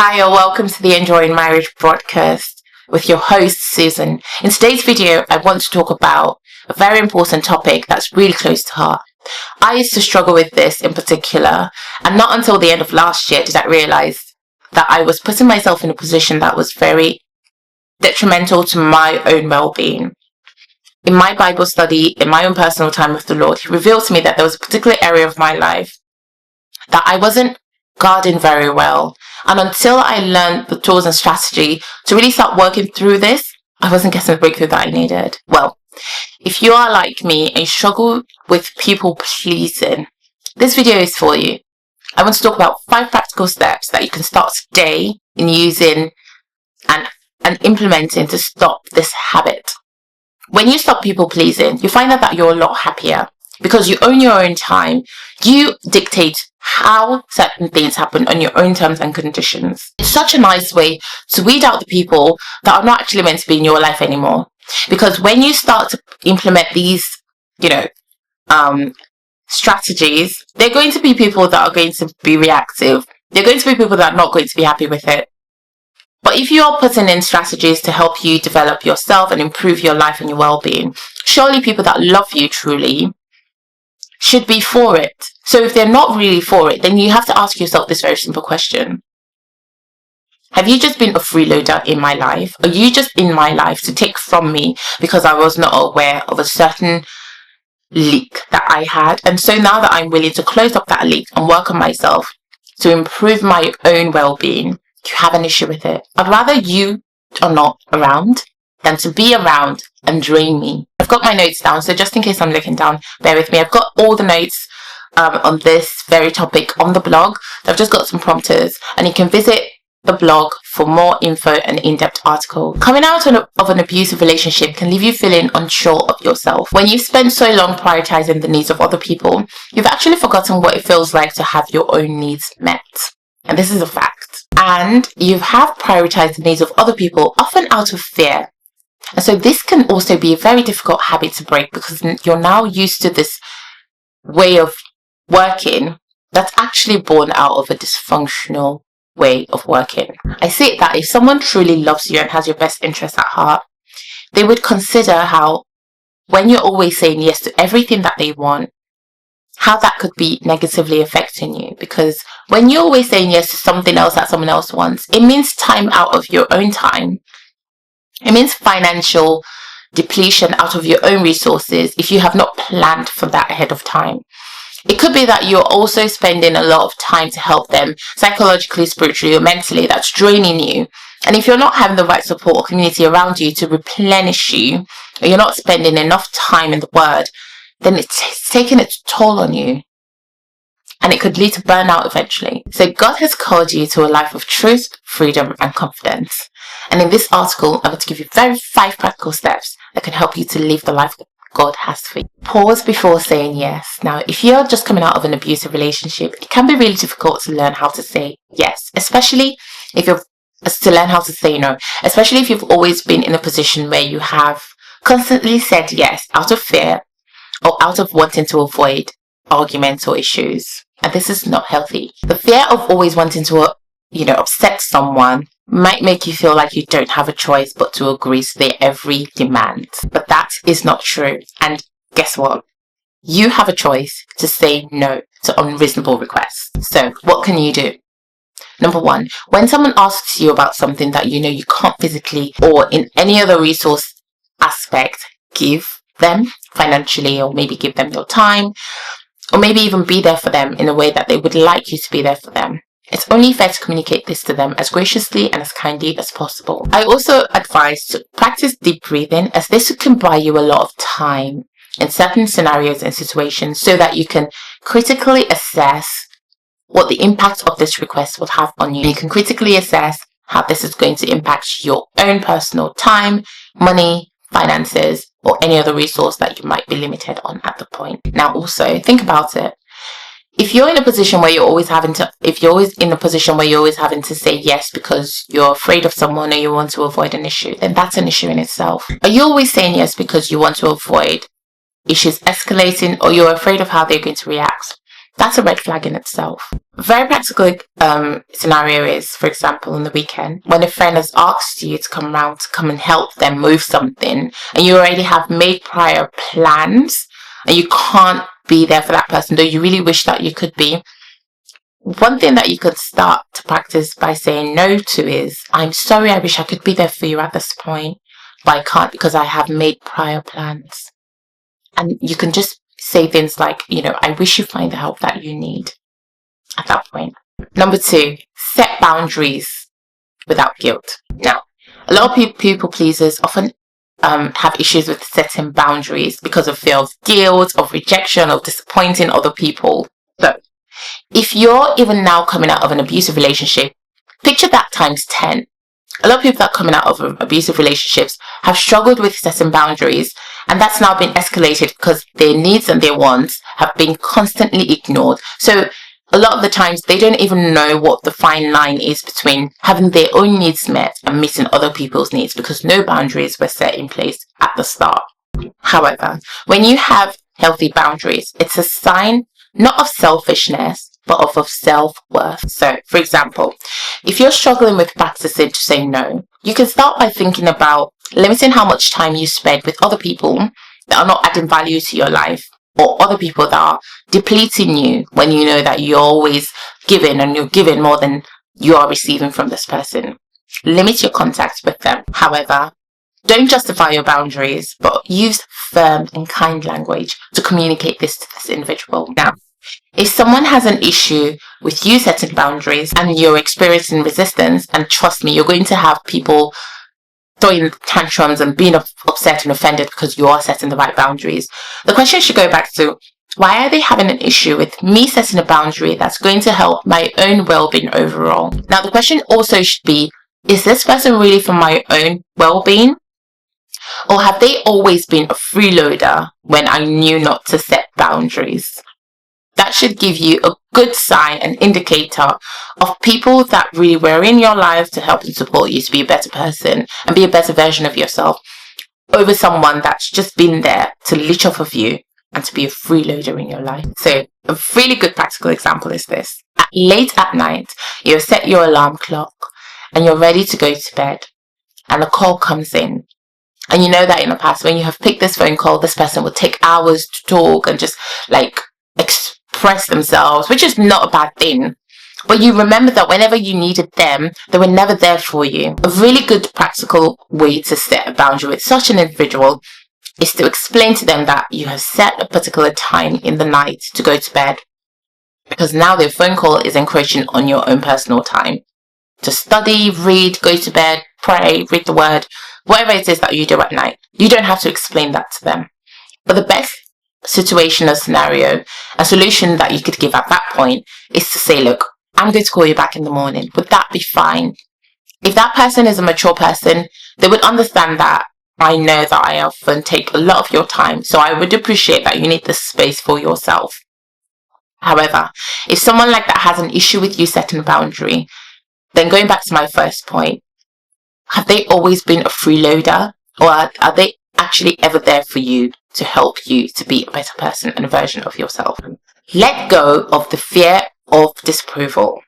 Hi, and welcome to the Enjoying Marriage broadcast with your host, Susan. In today's video, I want to talk about a very important topic that's really close to heart. I used to struggle with this in particular, and not until the end of last year did I realize that I was putting myself in a position that was very detrimental to my own well-being. In my Bible study, in my own personal time with the Lord, He revealed to me that there was a particular area of my life that I wasn't guarding very well. And until I learned the tools and strategy to really start working through this, I wasn't getting the breakthrough that I needed. Well, if you are like me and you struggle with people pleasing, this video is for you. I want to talk about 5 practical steps that you can start today in using and implementing to stop this habit. When you stop people pleasing, you find out that you're a lot happier because you own your own time. You dictate how certain things happen on your own terms and conditions. It's such a nice way to weed out the people that are not actually meant to be in your life anymore. Because when you start to implement these, strategies, they're going to be people that are going to be reactive. They're going to be people that are not going to be happy with it. But if you are putting in strategies to help you develop yourself and improve your life and your well-being, surely people that love you truly should be for it. So if they're not really for it, then you have to ask yourself this very simple question. Have you just been a freeloader in my life? Are you just in my life to take from me because I was not aware of a certain leak that I had? And so now that I'm willing to close up that leak and work on myself to improve my own well-being, you have an issue with it. I'd rather you are not around than to be around and drain me. I've got my notes down, so just in case I'm looking down, bear with me. I've got all the notes on this very topic on the blog. I've just got some prompters, and you can visit the blog for more info and in-depth article. Coming out of an abusive relationship can leave you feeling unsure of yourself. When you've spent so long prioritizing the needs of other people, you've actually forgotten what it feels like to have your own needs met. And this is a fact. And you have prioritized the needs of other people, often out of fear. And so this can also be a very difficult habit to break because you're now used to this way of working that's actually born out of a dysfunctional way of working. I say that if someone truly loves you and has your best interests at heart, they would consider how when you're always saying yes to everything that they want, how that could be negatively affecting you. Because when you're always saying yes to something else that someone else wants, it means time out of your own time. It means financial depletion out of your own resources if you have not planned for that ahead of time. It could be that you're also spending a lot of time to help them psychologically, spiritually, or mentally. That's draining you. And if you're not having the right support or community around you to replenish you, or you're not spending enough time in the Word, then it's taking its toll on you. And it could lead to burnout eventually. So God has called you to a life of truth, freedom, and confidence. And in this article, I'm going to give you 5 practical steps that can help you to live the life that God has for you. Pause before saying yes. Now, if you're just coming out of an abusive relationship, it can be really difficult to learn how to say yes, especially if you've to learn how to say no, especially if you've always been in a position where you have constantly said yes out of fear or out of wanting to avoid arguments or issues. And this is not healthy. The fear of always wanting to, upset someone might make you feel like you don't have a choice but to agree to their every demand. But that is not true. And guess what? You have a choice to say no to unreasonable requests. So what can you do? Number 1, when someone asks you about something that you know you can't physically or in any other resource aspect give them financially, or maybe give them your time, or maybe even be there for them in a way that they would like you to be there for them. It's only fair to communicate this to them as graciously and as kindly as possible. I also advise to practice deep breathing, as this can buy you a lot of time in certain scenarios and situations so that you can critically assess what the impact of this request will have on you. You can critically assess how this is going to impact your own personal time, money, finances, or any other resource that you might be limited on at the point. Now also, think about it. If you're in a position where you're always having to say yes because you're afraid of someone or you want to avoid an issue, then that's an issue in itself. Are you always saying yes because you want to avoid issues escalating, or you're afraid of how they're going to react? that's a red flag in itself. A very practical scenario is, for example, on the weekend, when a friend has asked you to come around to come and help them move something, and you already have made prior plans, and you can't be there for that person, though you really wish that you could be. One thing that you could start to practice by saying no to is, I'm sorry, I wish I could be there for you at this point, but I can't because I have made prior plans. And you can just say things like, I wish you find the help that you need at that point. Number 2, set boundaries without guilt. Now, a lot of people pleasers often have issues with setting boundaries because of fear of guilt, of rejection, of disappointing other people. So, if you're even now coming out of an abusive relationship, picture that times 10. A lot of people that are coming out of abusive relationships have struggled with setting boundaries, and that's now been escalated because their needs and their wants have been constantly ignored. So a lot of the times they don't even know what the fine line is between having their own needs met and meeting other people's needs because no boundaries were set in place at the start. However, when you have healthy boundaries, it's a sign not of selfishness, but of self-worth. So, for example, if you're struggling with practicing to say no, you can start by thinking about limiting how much time you spend with other people that are not adding value to your life, or other people that are depleting you when you know that you're always giving and you're giving more than you are receiving from this person. Limit your contact with them. However, don't justify your boundaries, but use firm and kind language to communicate this to this individual. Now, if someone has an issue with you setting boundaries and you're experiencing resistance, and trust me, you're going to have people throwing tantrums and being upset and offended because you are setting the right boundaries, the question should go back to, why are they having an issue with me setting a boundary that's going to help my own well-being overall? Now, the question also should be, is this person really for my own well-being? Or have they always been a freeloader when I knew not to set boundaries? That should give you a good sign and indicator of people that really were in your life to help and support you to be a better person and be a better version of yourself, over someone that's just been there to leech off of you and to be a freeloader in your life. So a really good practical example is this. Late at night, you've set your alarm clock and you're ready to go to bed, and a call comes in. And you know that in the past, when you have picked this phone call, this person would take hours to talk and just express themselves, which is not a bad thing. But you remember that whenever you needed them, they were never there for you. A really good practical way to set a boundary with such an individual is to explain to them that you have set a particular time in the night to go to bed, because now their phone call is encroaching on your own personal time to study, read, go to bed, pray, read the word, whatever it is that you do at night. You don't have to explain that to them. But the best situation or scenario, a solution that you could give at that point is to say, look, I'm going to call you back in the morning. Would that be fine? If that person is a mature person, they would understand that I know that I often take a lot of your time, so I would appreciate that you need the space for yourself. However, if someone like that has an issue with you setting a boundary, then going back to my first point, have they always been a freeloader, or are they actually ever there for you to help you to be a better person and a version of yourself? Let go of the fear of disapproval.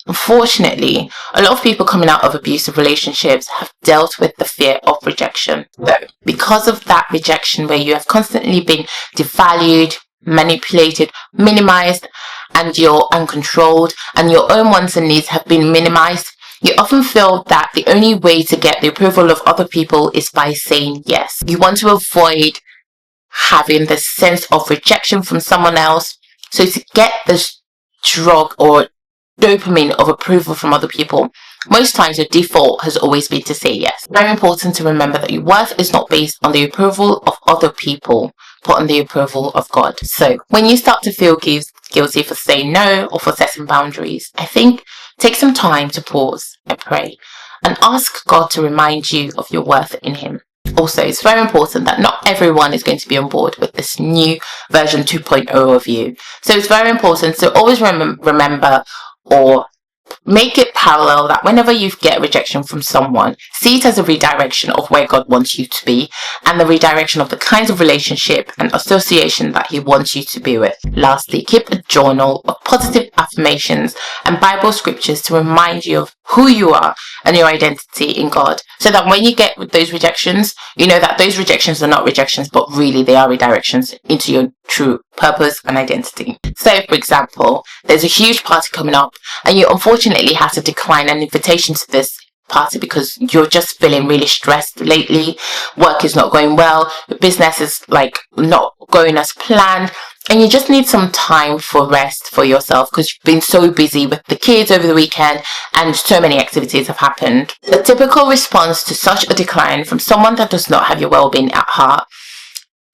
Unfortunately, a lot of people coming out of abusive relationships have dealt with the fear of rejection. So, because of that rejection where you have constantly been devalued, manipulated, minimized, and you're uncontrolled, and your own wants and needs have been minimized, you often feel that the only way to get the approval of other people is by saying yes. You want to avoid having the sense of rejection from someone else. So to get this drug or dopamine of approval from other people, most times your default has always been to say yes. Very important to remember that your worth is not based on the approval of other people, but on the approval of God. So when you start to feel guilty for saying no or for setting boundaries, I think take some time to pause and pray and ask God to remind you of your worth in Him. Also, it's very important that not everyone is going to be on board with this new version 2.0 of you. So it's very important to always remember or make it parallel, that whenever you get rejection from someone, see it as a redirection of where God wants you to be, and the redirection of the kinds of relationship and association that He wants you to be with. Lastly, keep a journal of positive affirmations and Bible scriptures to remind you of who you are and your identity in God, so that when you get those rejections, you know that those rejections are not rejections, but really they are redirections into your true purpose and identity. So, for example, there's a huge party coming up and you unfortunately have to decline an invitation to this party because you're just feeling really stressed lately. Work is not going well, your business is not going as planned, and you just need some time for rest for yourself because you've been so busy with the kids over the weekend and so many activities have happened. The typical response to such a decline from someone that does not have your well-being at heart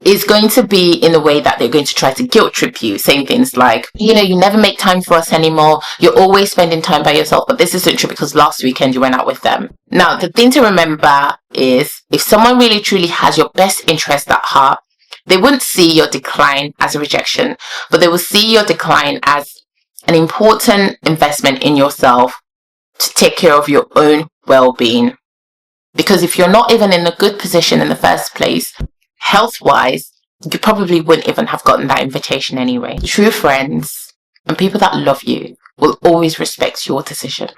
is going to be in the way that they're going to try to guilt trip you, saying things like, you never make time for us anymore, you're always spending time by yourself, but this isn't true because last weekend you went out with them. Now, the thing to remember is, if someone really truly has your best interest at heart, they wouldn't see your decline as a rejection, but they will see your decline as an important investment in yourself to take care of your own well-being. Because if you're not even in a good position in the first place, health-wise, you probably wouldn't even have gotten that invitation anyway. True friends and people that love you will always respect your decision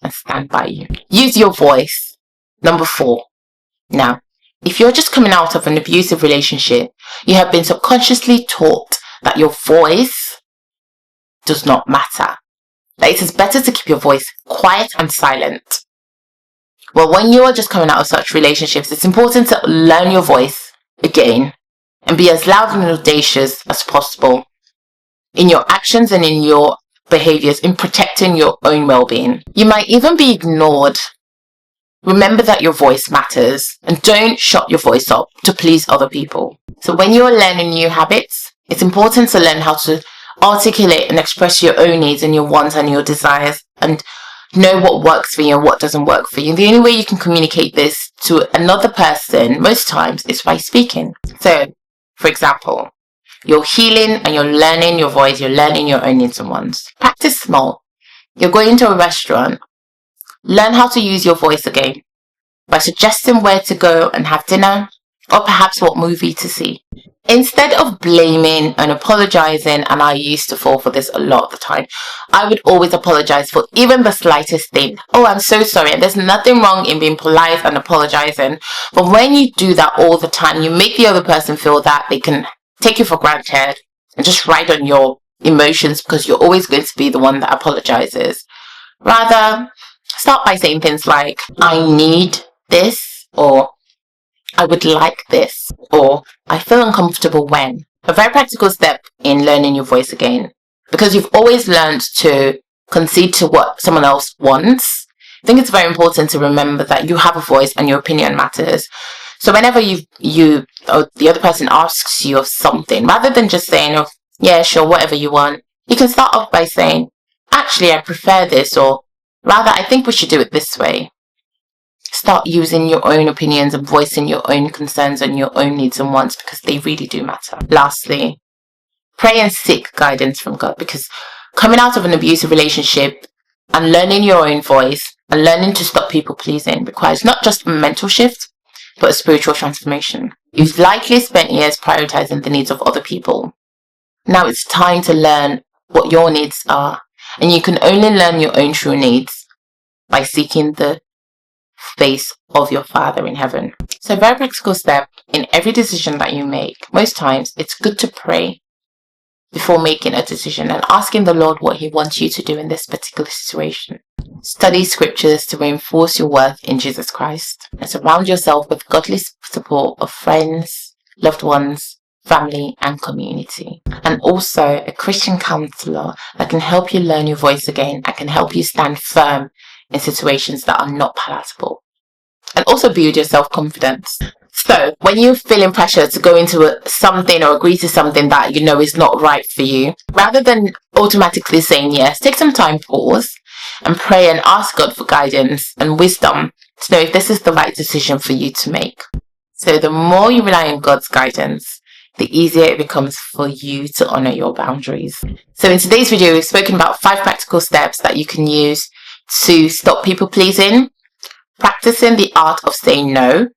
and stand by you. Use your voice. Number 4. Now, if you're just coming out of an abusive relationship, you have been subconsciously taught that your voice does not matter. That it is better to keep your voice quiet and silent. Well, when you are just coming out of such relationships, it's important to learn your voice again and be as loud and audacious as possible in your actions and in your behaviors in protecting your own well-being. You might even be ignored. Remember that your voice matters, and don't shut your voice up to please other people. So when you're learning new habits, it's important to learn how to articulate and express your own needs and your wants and your desires, and know what works for you and what doesn't work for you. The only way you can communicate this to another person most times is by speaking. So, for example, you're healing and you're learning your voice, you're learning your own needs and wants. Practice small. You're going to a restaurant. Learn how to use your voice again by suggesting where to go and have dinner, or perhaps what movie to see. Instead of blaming and apologizing, and I used to fall for this a lot of the time, I would always apologize for even the slightest thing. Oh, I'm so sorry. And there's nothing wrong in being polite and apologizing. But when you do that all the time, you make the other person feel that they can take you for granted and just ride on your emotions because you're always going to be the one that apologizes. Rather, start by saying things like, I need this, or I would like this, or I feel uncomfortable when. A very practical step in learning your voice again, because you've always learned to concede to what someone else wants. I think it's very important to remember that you have a voice and your opinion matters. So whenever you or the other person asks you of something, rather than just saying, oh, yeah, sure, whatever you want, you can start off by saying, actually, I prefer this, or rather, I think we should do it this way. Start using your own opinions and voicing your own concerns and your own needs and wants, because they really do matter. Lastly, pray and seek guidance from God, because coming out of an abusive relationship and learning your own voice and learning to stop people pleasing requires not just a mental shift, but a spiritual transformation. You've likely spent years prioritizing the needs of other people. Now it's time to learn what your needs are, and you can only learn your own true needs by seeking the face of your Father in heaven. So a very practical step in every decision that you make, most times it's good to pray before making a decision and asking the Lord what He wants you to do in this particular situation. Study scriptures to reinforce your worth in Jesus Christ, and surround yourself with godly support of friends, loved ones, family and community, and also a Christian counselor that can help you learn your voice again and can help you stand firm in situations that are not palatable, and also build your self-confidence. So when you're feeling pressure to go into something or agree to something that you know is not right for you, rather than automatically saying yes, take some time, pause and pray and ask God for guidance and wisdom to know if this is the right decision for you to make. So the more you rely on God's guidance, the easier it becomes for you to honor your boundaries. So in today's video, we've spoken about 5 practical steps that you can use to stop people pleasing, practicing the art of saying no.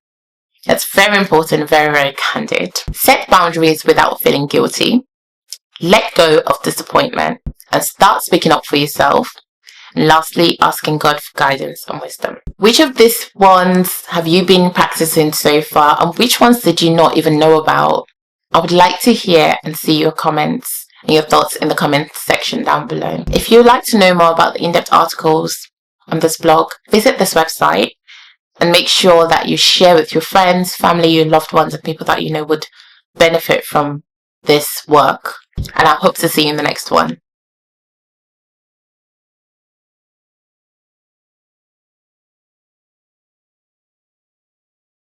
That's very important, very, very candid. Set boundaries without feeling guilty. Let go of disappointment and start speaking up for yourself. And lastly, asking God for guidance and wisdom. Which of these ones have you been practicing so far, and which ones did you not even know about? I would like to hear and see your comments and your thoughts in the comment section down below. If you would like to know more about the in-depth articles on this blog, visit this website and make sure that you share with your friends, family, your loved ones, and people that you know would benefit from this work. And I hope to see you in the next one.